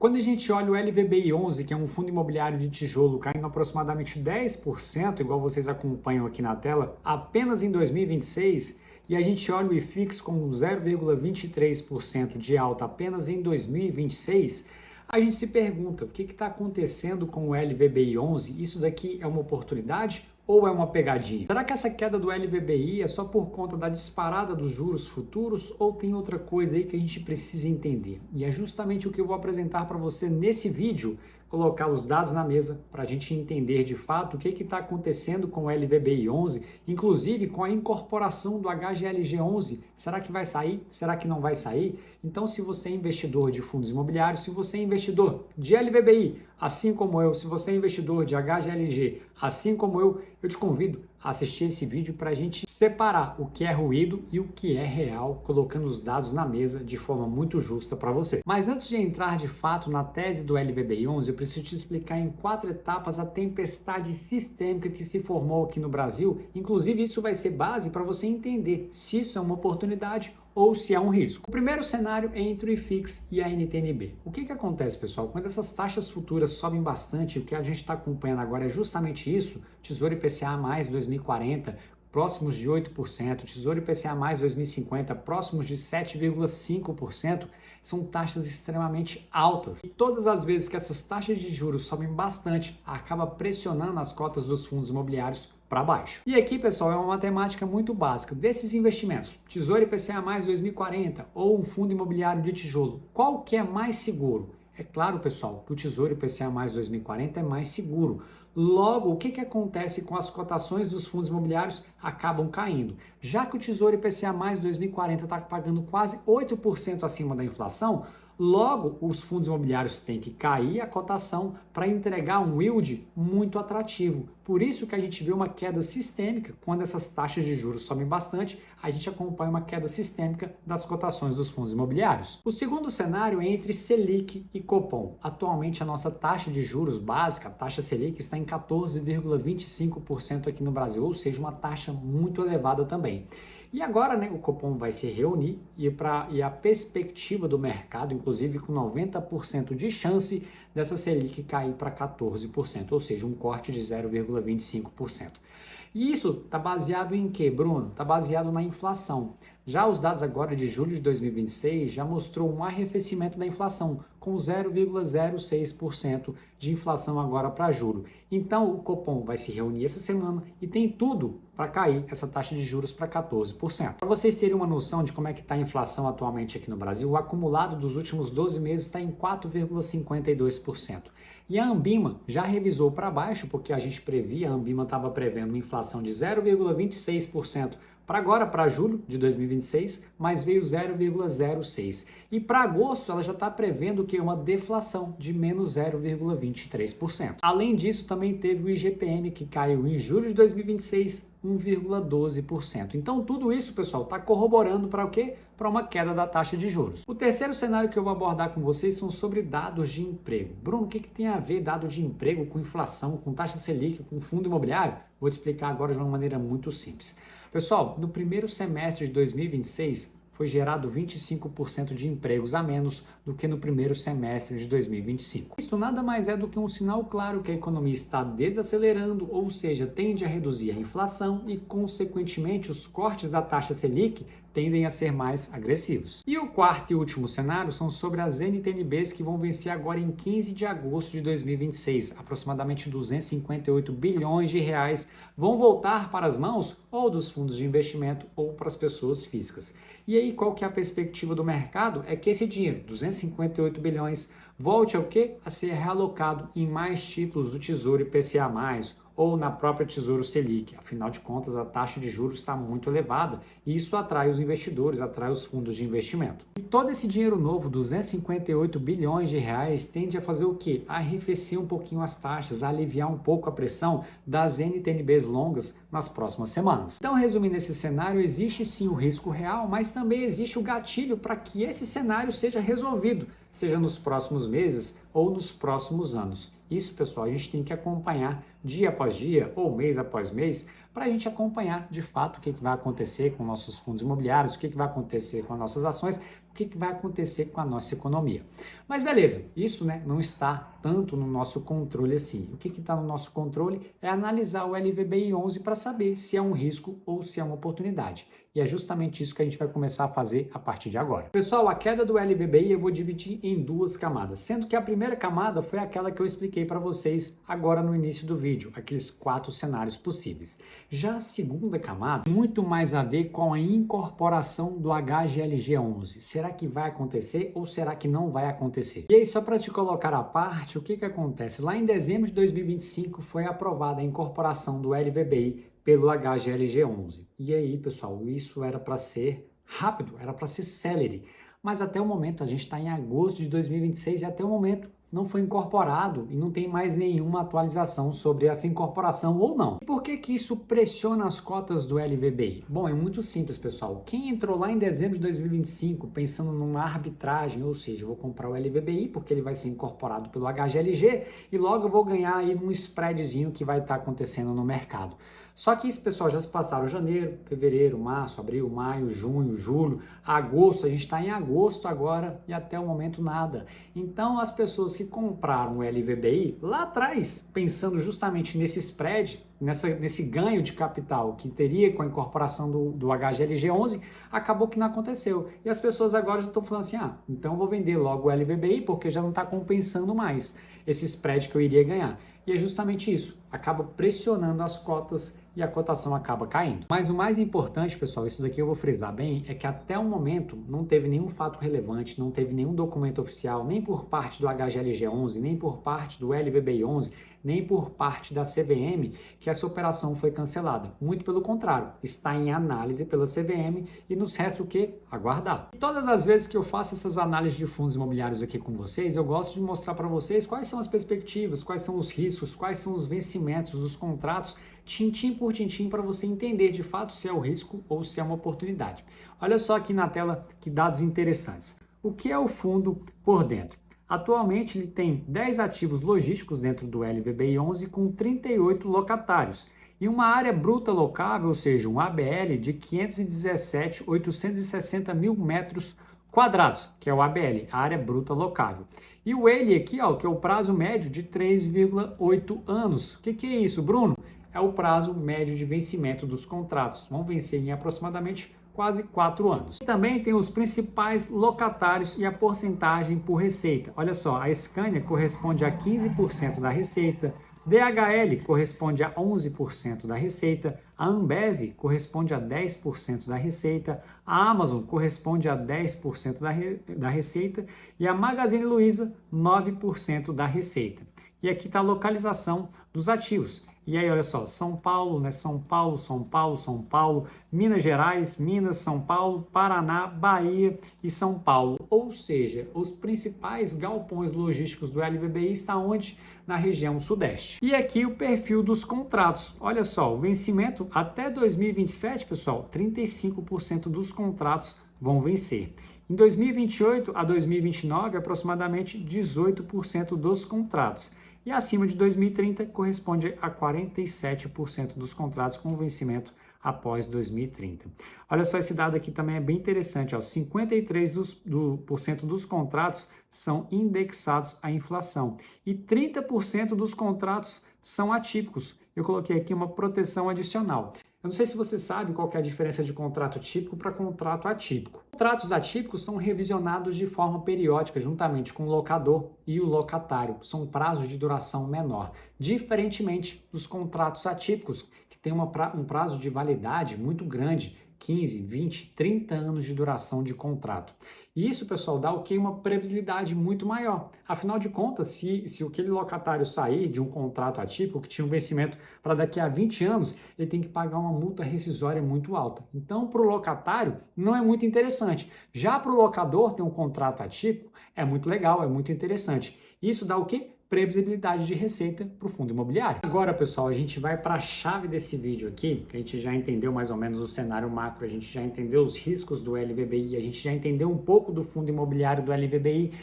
Quando a gente olha o LVBI11, que é um fundo imobiliário de tijolo, caindo aproximadamente 10%, igual vocês acompanham aqui na tela, apenas em 2026, e a gente olha o IFIX com 0,23% de alta apenas em 2026, a gente se pergunta, o que está acontecendo com o LVBI11? Isso daqui é uma oportunidade ou é uma pegadinha? Será que essa queda do LVBI é só por conta da disparada dos juros futuros ou tem outra coisa aí que a gente precisa entender? E é justamente o que eu vou apresentar para você nesse vídeo, colocar os dados na mesa para a gente entender de fato o que está acontecendo com o LVBI11, inclusive com a incorporação do HGLG11. Será que vai sair? Será que não vai sair? Então, se você é investidor de fundos imobiliários, se você é investidor de LVBI, assim como eu, se você é investidor de HGLG, assim como eu te convido a assistir esse vídeo para a gente separar o que é ruído e o que é real, colocando os dados na mesa de forma muito justa para você. Mas antes de entrar de fato na tese do LVBI11, eu preciso te explicar em 4 etapas a tempestade sistêmica que se formou aqui no Brasil. Inclusive, isso vai ser base para você entender se isso é uma oportunidade ou se é um risco. O primeiro cenário é entre o IFIX e a NTN-B. O que acontece, pessoal? Quando essas taxas futuras sobem bastante, o que a gente está acompanhando agora é justamente isso, Tesouro IPCA mais 2040, próximos de 8%, Tesouro IPCA mais 2050, próximos de 7,5%, são taxas extremamente altas. E todas as vezes que essas taxas de juros sobem bastante, acaba pressionando as cotas dos fundos imobiliários para baixo. E aqui, pessoal, é uma matemática muito básica. Desses investimentos, Tesouro IPCA mais 2040 ou um fundo imobiliário de tijolo, qual que é mais seguro? É claro, pessoal, que o Tesouro IPCA mais 2040 é mais seguro. Logo, o que acontece com as cotações dos fundos imobiliários? Acabam caindo. Já que o Tesouro IPCA mais 2040 está pagando quase 8% acima da inflação, logo os fundos imobiliários têm que cair a cotação para entregar um yield muito atrativo. Por isso que a gente vê uma queda sistêmica, quando essas taxas de juros sobem bastante, a gente acompanha uma queda sistêmica das cotações dos fundos imobiliários. O segundo cenário é entre Selic e Copom. Atualmente a nossa taxa de juros básica, a taxa Selic, está em 14,25% aqui no Brasil, ou seja, uma taxa muito elevada também. E agora, o Copom vai se reunir e a perspectiva do mercado, inclusive com 90% de chance dessa Selic cair para 14%, ou seja, um corte de 0,25%. E isso está baseado em quê, Bruno? Está baseado na inflação. Já os dados agora de julho de 2026 já mostrou um arrefecimento da inflação, com 0,06% de inflação agora para julho. Então, o Copom vai se reunir essa semana e tem tudo para cair essa taxa de juros para 14%. Para vocês terem uma noção de como é que está a inflação atualmente aqui no Brasil, o acumulado dos últimos 12 meses está em 4,52%. E a Anbima já revisou para baixo, porque a gente previa, a Anbima estava prevendo uma inflação de 0,26% para agora, para julho de 2026, mas veio 0,06%. E para agosto, ela já está prevendo que uma deflação de menos 0,23%. Além disso, também teve o IGPM, que caiu em julho de 2026, 1,12%. Então, tudo isso, pessoal, está corroborando para o quê? Para uma queda da taxa de juros. O terceiro cenário que eu vou abordar com vocês são sobre dados de emprego. Bruno, o que tem a ver dado de emprego com inflação, com taxa Selic, com fundo imobiliário? Vou te explicar agora de uma maneira muito simples. Pessoal, no primeiro semestre de 2026, foi gerado 25% de empregos a menos do que no primeiro semestre de 2025. Isso nada mais é do que um sinal claro que a economia está desacelerando, ou seja, tende a reduzir a inflação e, consequentemente, os cortes da taxa Selic tendem a ser mais agressivos. E o quarto e último cenário são sobre as NTN-Bs que vão vencer agora em 15 de agosto de 2026. Aproximadamente 258 bilhões de reais vão voltar para as mãos ou dos fundos de investimento ou para as pessoas físicas. E aí, qual que é a perspectiva do mercado? É que esse dinheiro, 258 bilhões, volte ao quê? A ser realocado em mais títulos do Tesouro IPCA+, ou na própria Tesouro Selic. Afinal de contas, a taxa de juros está muito elevada e isso atrai os investidores, atrai os fundos de investimento. E todo esse dinheiro novo, 258 bilhões de reais, tende a fazer o quê? A arrefecer um pouquinho as taxas, a aliviar um pouco a pressão das NTN-Bs longas nas próximas semanas. Então, resumindo esse cenário, existe sim o risco real, mas também existe o gatilho para que esse cenário seja resolvido, seja nos próximos meses ou nos próximos anos. Isso, pessoal, a gente tem que acompanhar dia após dia ou mês após mês para a gente acompanhar de fato o que vai acontecer com nossos fundos imobiliários, o que vai acontecer com as nossas ações, o que vai acontecer com a nossa economia. Mas beleza, isso, né, não está tanto no nosso controle assim. O que está no nosso controle é analisar o LVBI 11 para saber se é um risco ou se é uma oportunidade. E é justamente isso que a gente vai começar a fazer a partir de agora. Pessoal, a queda do LVBI eu vou dividir em duas camadas, sendo que a primeira camada foi aquela que eu expliquei para vocês agora no início do vídeo, aqueles 4 cenários possíveis. Já a segunda camada, muito mais a ver com a incorporação do HGLG11. Será que vai acontecer ou será que não vai acontecer? E aí, só para te colocar à parte, o que acontece? Lá em dezembro de 2025 foi aprovada a incorporação do LVBI pelo HGLG11. E aí, pessoal, isso era para ser rápido, era para ser célere. Mas até o momento, a gente está em agosto de 2026 e até o momento não foi incorporado e não tem mais nenhuma atualização sobre essa incorporação ou não. E por que que isso pressiona as cotas do LVBI? Bom, é muito simples, pessoal. Quem entrou lá em dezembro de 2025 pensando numa arbitragem, ou seja, eu vou comprar o LVBI porque ele vai ser incorporado pelo HGLG e logo eu vou ganhar aí um spreadzinho que vai estar acontecendo no mercado. Só que isso, pessoal, já se passaram janeiro, fevereiro, março, abril, maio, junho, julho, agosto. A gente está em agosto agora e até o momento nada. Então, as pessoas que compraram o LVBI lá atrás, pensando justamente nesse spread, nesse ganho de capital que teria com a incorporação do HGLG11, acabou que não aconteceu. E as pessoas agora já estão falando assim, então eu vou vender logo o LVBI porque já não está compensando mais esse spread que eu iria ganhar. E é justamente isso, acaba pressionando as cotas e a cotação acaba caindo. Mas o mais importante, pessoal, isso daqui eu vou frisar bem, é que até o momento não teve nenhum fato relevante, não teve nenhum documento oficial, nem por parte do HGLG11, nem por parte do LVBI11, nem por parte da CVM, que essa operação foi cancelada. Muito pelo contrário, está em análise pela CVM e nos resta o quê? Aguardar. E todas as vezes que eu faço essas análises de fundos imobiliários aqui com vocês, eu gosto de mostrar para vocês quais são as perspectivas, quais são os riscos, quais são os vencimentos dos contratos, tintim por tintim, para você entender de fato se é o risco ou se é uma oportunidade. Olha só aqui na tela que dados interessantes. O que é o fundo por dentro? Atualmente, ele tem 10 ativos logísticos dentro do LVBI 11 com 38 locatários e uma área bruta locável, ou seja, um ABL de 517.860 mil metros quadrados, que é o ABL, a área bruta locável. E o ELI aqui, ó, que é o prazo médio de 3,8 anos. O que é isso, Bruno? É o prazo médio de vencimento dos contratos. Vão vencer em aproximadamente quase 4 anos. E também tem os principais locatários e a porcentagem por receita. Olha só, a Scania corresponde a 15% da receita, DHL corresponde a 11% da receita, a Ambev corresponde a 10% da receita, a Amazon corresponde a 10% da receita e a Magazine Luiza 9% da receita. E aqui está a localização dos ativos. E aí, olha só, São Paulo, né? São Paulo, São Paulo, São Paulo, Minas Gerais, Minas, São Paulo, Paraná, Bahia e São Paulo. Ou seja, os principais galpões logísticos do LVBI estão onde? Na região sudeste. E aqui o perfil dos contratos. Olha só, o vencimento até 2027, pessoal, 35% dos contratos vão vencer. Em 2028 a 2029, aproximadamente 18% dos contratos. E acima de 2030 corresponde a 47% dos contratos com vencimento após 2030. Olha só, esse dado aqui também é bem interessante, ó, 53% dos contratos são indexados à inflação e 30% dos contratos são atípicos. Eu coloquei aqui uma proteção adicional. Eu não sei se você sabe qual que é a diferença de contrato típico para contrato atípico. Contratos atípicos são revisionados de forma periódica juntamente com o locador e o locatário. São prazos de duração menor, diferentemente dos contratos atípicos, que tem um prazo de validade muito grande, 15, 20, 30 anos de duração de contrato. E isso, pessoal, dá o que? Uma previsibilidade muito maior. Afinal de contas, se aquele locatário sair de um contrato atípico que tinha um vencimento para daqui a 20 anos, ele tem que pagar uma multa rescisória muito alta. Então, para o locatário, não é muito interessante. Já para o locador ter um contrato atípico, é muito legal, é muito interessante. Isso dá o quê? Previsibilidade de receita para o fundo imobiliário. Agora, pessoal, a gente vai para a chave desse vídeo aqui, que a gente já entendeu mais ou menos o cenário macro, a gente já entendeu os riscos do LVBI, a gente já entendeu um pouco do fundo imobiliário do LVBI,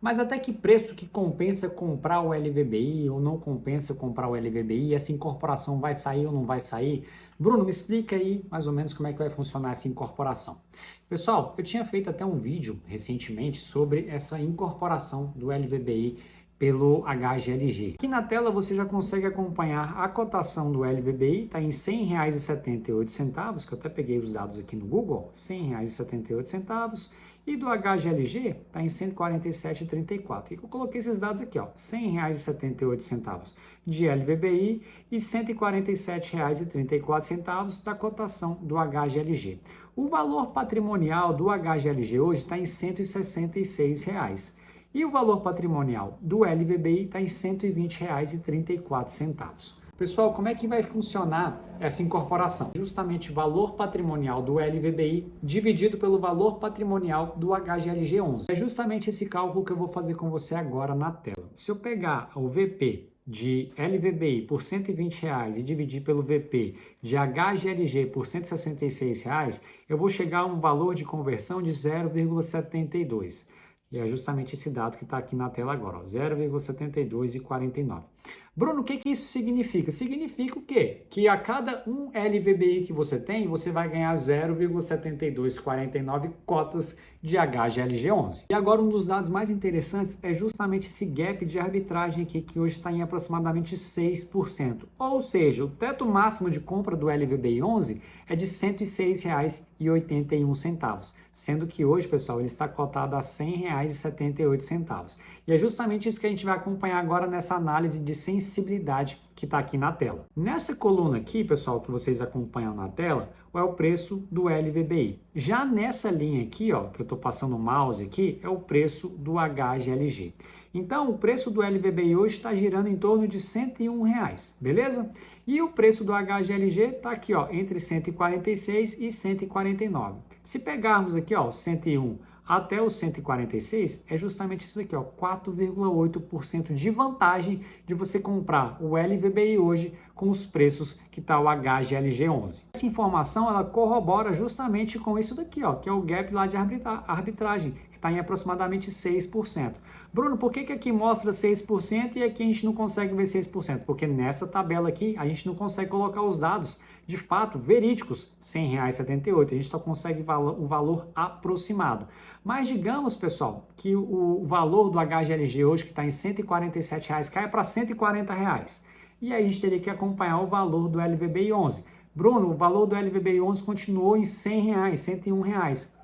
Mas até que preço que compensa comprar o LVBI ou não compensa comprar o LVBI? Essa incorporação vai sair ou não vai sair? Bruno, me explica aí mais ou menos como é que vai funcionar essa incorporação. Pessoal, eu tinha feito até um vídeo recentemente sobre essa incorporação do LVBI pelo HGLG. Aqui na tela você já consegue acompanhar a cotação do LVBI, está em R$ 100,78, que eu até peguei os dados aqui no Google, R$ 100,78, e do HGLG está em R$ 147,34. E eu coloquei esses dados aqui, ó, R$ 100,78 de LVBI e R$ 147,34 da cotação do HGLG. O valor patrimonial do HGLG hoje está em R$ 166 reais. E o valor patrimonial do LVBI está em R$ 120,34. Pessoal, como é que vai funcionar essa incorporação? Justamente o valor patrimonial do LVBI dividido pelo valor patrimonial do HGLG11. É justamente esse cálculo que eu vou fazer com você agora na tela. Se eu pegar o VP de LVBI por R$ 120 e dividir pelo VP de HGLG por R$ 166, eu vou chegar a um valor de conversão de 0,72. E é justamente esse dado que está aqui na tela agora, 0,7249. Bruno, o que isso significa? Significa o quê? Que a cada um LVBI que você tem, você vai ganhar 0,7249 cotas de HGLG11. E agora um dos dados mais interessantes é justamente esse gap de arbitragem aqui, que hoje está em aproximadamente 6%. Ou seja, o teto máximo de compra do LVBI 11 é de R$ 106,81, sendo que hoje, pessoal, ele está cotado a R$ 100,78. E é justamente isso que a gente vai acompanhar agora nessa análise de sensibilidade que está aqui na tela. Nessa coluna aqui, pessoal, que vocês acompanham na tela, é o preço do LVBI. Já nessa linha aqui, ó, que eu estou passando o mouse aqui, é o preço do HGLG. Então, o preço do LVBI hoje está girando em torno de R$ 101, beleza? E o preço do HGLG está aqui, ó, entre 146 e 149. Se pegarmos aqui, ó, 101 até o 146, é justamente isso aqui, ó, 4,8% de vantagem de você comprar o LVBI hoje com os preços que está o HGLG11. Essa informação, ela corrobora justamente com isso daqui, ó, que é o gap lá de arbitragem, que está em aproximadamente 6%. Bruno, por que aqui mostra 6% e aqui a gente não consegue ver 6%? Porque nessa tabela aqui, a gente não consegue colocar os dados de fato verídicos, R$ 100,78, a gente só consegue o valor aproximado. Mas digamos, pessoal, que o valor do HGLG hoje, que está em R$ 147, caia para R$ 140. E aí a gente teria que acompanhar o valor do LVBI 11. Bruno, o valor do LVBI 11 continuou em R$ 100, R$ 101,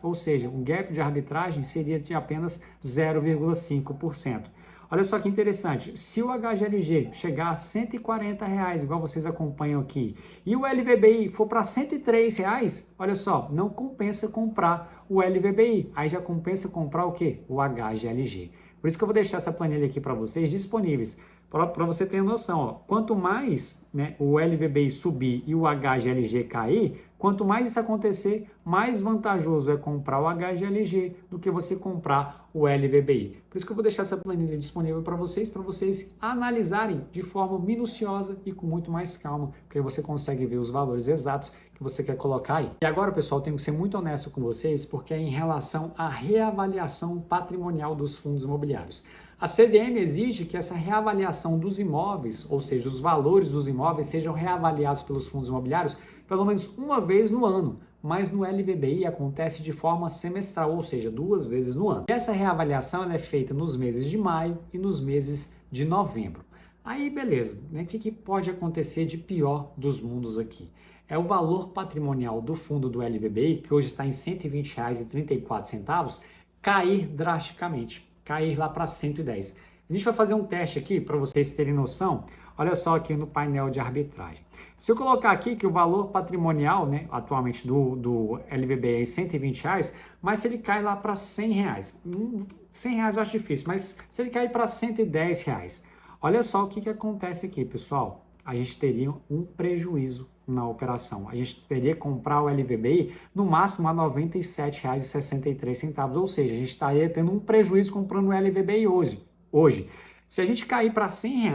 ou seja, um gap de arbitragem seria de apenas 0,5%. Olha só que interessante, se o HGLG chegar a R$ 140, igual vocês acompanham aqui, e o LVBI for para R$ 103, olha só, não compensa comprar o LVBI, aí já compensa comprar o quê? O HGLG. Por isso que eu vou deixar essa planilha aqui para vocês disponíveis, para você ter noção, ó, quanto mais, né, o LVBI subir e o HGLG cair, quanto mais isso acontecer, mais vantajoso é comprar o HGLG do que você comprar o LVBI. Por isso que eu vou deixar essa planilha disponível para vocês analisarem de forma minuciosa e com muito mais calma, porque aí você consegue ver os valores exatos que você quer colocar aí. E agora, pessoal, eu tenho que ser muito honesto com vocês, porque é em relação à reavaliação patrimonial dos fundos imobiliários. A CVM exige que essa reavaliação dos imóveis, ou seja, os valores dos imóveis, sejam reavaliados pelos fundos imobiliários pelo menos uma vez no ano, mas no LVBI acontece de forma semestral, ou seja, 2 vezes no ano. Essa reavaliação ela é feita nos meses de maio e nos meses de novembro. Aí, beleza, né? O que pode acontecer de pior dos mundos aqui? É o valor patrimonial do fundo do LVBI, que hoje está em R$ 120,34, cair drasticamente. Cair lá para 110. A gente vai fazer um teste aqui para vocês terem noção. Olha só aqui no painel de arbitragem. Se eu colocar aqui que o valor patrimonial, né, atualmente do LVBI é R$ 120, mas se ele cai lá para R$ 100, R$ 100 eu acho difícil, mas se ele cair para R$ 110, olha só o que acontece aqui, pessoal. A gente teria um prejuízo na operação. A gente teria que comprar o LVBI no máximo a R$ 97,63, ou seja, a gente estaria tendo um prejuízo comprando o LVBI hoje. Se a gente cair para R$ 100,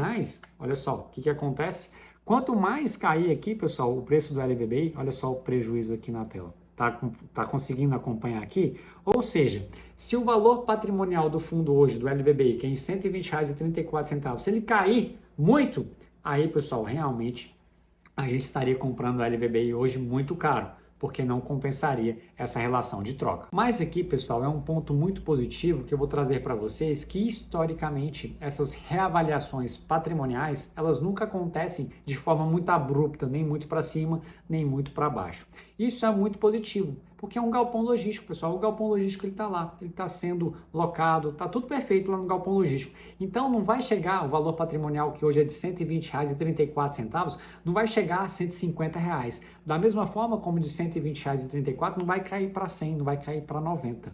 olha só o que acontece. Quanto mais cair aqui, pessoal, o preço do LVBI, olha só o prejuízo aqui na tela. Tá conseguindo acompanhar aqui? Ou seja, se o valor patrimonial do fundo hoje, do LVBI, que é em R$ 120,34, se ele cair muito, aí, pessoal, realmente a gente estaria comprando o LVBI hoje muito caro, porque não compensaria essa relação de troca. Mas aqui, pessoal, é um ponto muito positivo que eu vou trazer para vocês, que historicamente essas reavaliações patrimoniais, elas nunca acontecem de forma muito abrupta, nem muito para cima, nem muito para baixo. Isso é muito positivo, porque é um galpão logístico, pessoal. O galpão logístico ele está lá, ele está sendo locado, está tudo perfeito lá no galpão logístico. Então não vai chegar o valor patrimonial que hoje é de R$ 120,34, não vai chegar a R$ 150. Da mesma forma como de R$ 120,34 não vai cair para 100, não vai cair para 90.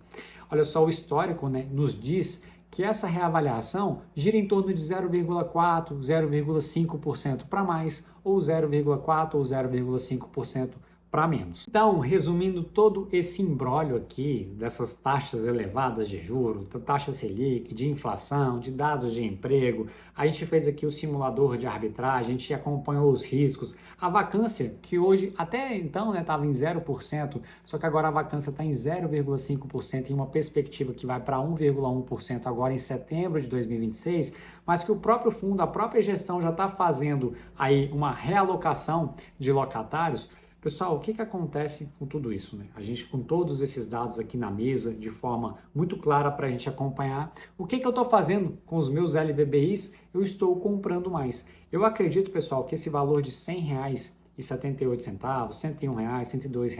Olha só, o histórico, né, nos diz que essa reavaliação gira em torno de 0,4%, 0,5% para mais, ou 0,4% ou 0,5% para menos. Então, resumindo todo esse imbróglio aqui dessas taxas elevadas de juros, taxa Selic, de inflação, de dados de emprego, a gente fez aqui o simulador de arbitragem, a gente acompanhou os riscos, a vacância, que hoje até então estava em 0%, só que agora a vacância está em 0,5% em uma perspectiva que vai para 1,1% agora em setembro de 2026, mas que o próprio fundo, a própria gestão já está fazendo aí uma realocação de locatários. Pessoal, o que acontece com tudo isso, né? A gente com todos esses dados aqui na mesa, de forma muito clara para a gente acompanhar, o que eu estou fazendo com os meus LVBIs? Eu estou comprando mais. Eu acredito, pessoal, que esse valor de R$ 100,78, R$ 101, R$ 102,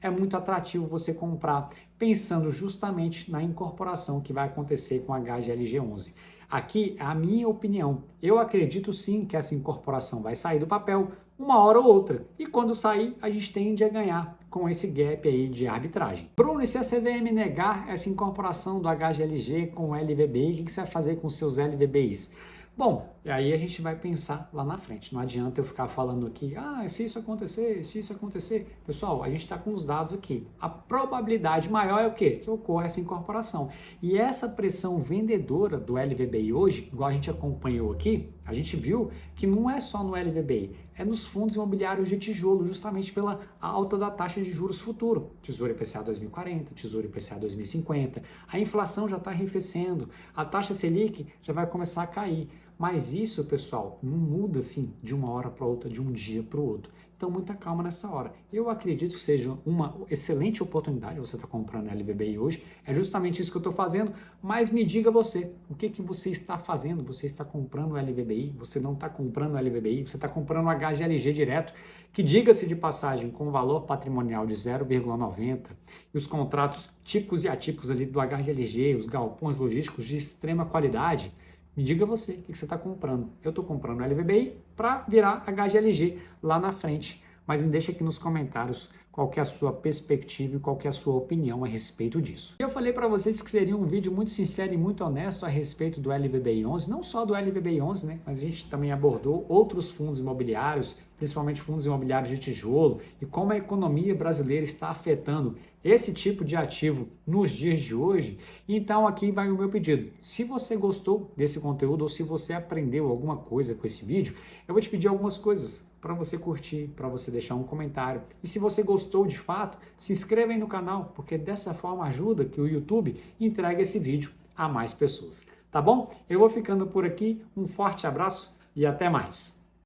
é muito atrativo você comprar, pensando justamente na incorporação que vai acontecer com a HGLG11. Aqui, a minha opinião, eu acredito sim que essa incorporação vai sair do papel uma hora ou outra. E quando sair, a gente tende a ganhar com esse gap aí de arbitragem. Bruno, e se a CVM negar essa incorporação do HGLG com o LVBI, o que você vai fazer com seus LVBIs? Bom, e aí a gente vai pensar lá na frente. Não adianta eu ficar falando aqui, se isso acontecer, se isso acontecer. Pessoal, a gente está com os dados aqui. A probabilidade maior é o quê? Que ocorra essa incorporação. E essa pressão vendedora do LVBI hoje, igual a gente acompanhou aqui, a gente viu que não é só no LVBI, é nos fundos imobiliários de tijolo, justamente pela alta da taxa de juros futuro. Tesouro IPCA 2040, Tesouro IPCA 2050. A inflação já está arrefecendo, a taxa Selic já vai começar a cair. Mas isso, pessoal, não muda assim de uma hora para outra, de um dia para o outro. Então, muita calma nessa hora. Eu acredito que seja uma excelente oportunidade você estar comprando LVBI hoje. É justamente isso que eu estou fazendo. Mas me diga você, o que você está fazendo? Você está comprando LVBI? Você não está comprando LVBI? Você está comprando HGLG direto, que, diga-se de passagem, com valor patrimonial de 0,90 e os contratos típicos e atípicos ali do HGLG, os galpões logísticos de extrema qualidade. Me diga você o que você está comprando. Eu estou comprando LVBI para virar HGLG lá na frente. Mas me deixa aqui nos comentários qual que é a sua perspectiva e qual que é a sua opinião a respeito disso. Eu falei para vocês que seria um vídeo muito sincero e muito honesto a respeito do LVBI 11, não só do LVBI 11, né? Mas a gente também abordou outros fundos imobiliários, principalmente fundos imobiliários de tijolo, e como a economia brasileira está afetando esse tipo de ativo nos dias de hoje. Então aqui vai o meu pedido. Se você gostou desse conteúdo ou se você aprendeu alguma coisa com esse vídeo, eu vou te pedir algumas coisas para você curtir, para você deixar um comentário. E se você gostou de fato, se inscreva aí no canal, porque dessa forma ajuda que o YouTube entregue esse vídeo a mais pessoas. Tá bom? Eu vou ficando por aqui. Um forte abraço e até mais.